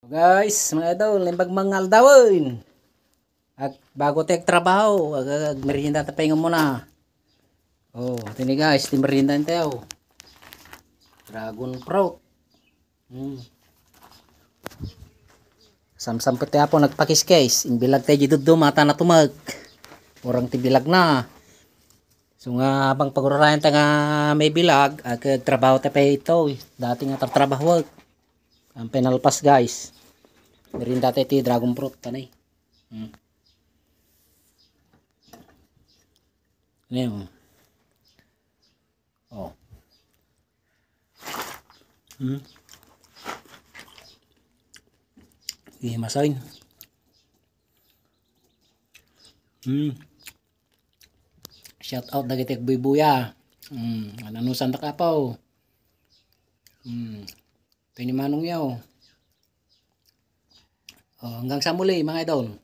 Guys, mga idol, limbag mangal dawin. At bago tayo trabaho, merienda tayo muna. Oh, tini guys, di merienda tayo. Dragon fruit. Samsampot tayo po nagpakiskes. Imbilag tayo dito mata na tumag. Orang tibilag na. So nga bang pagurarayan tayo nga may bilag, trabaho tayo pa ito. Dati nga trabaho. Ang penalpas guys. Merienda tayo iti dragon fruit tanay. Ano oh. Masain. Shout out dagiti buy-buya. Ananusan ta kapaw. Ito yung manong yaw. Oh, hanggang sa muli mga idol.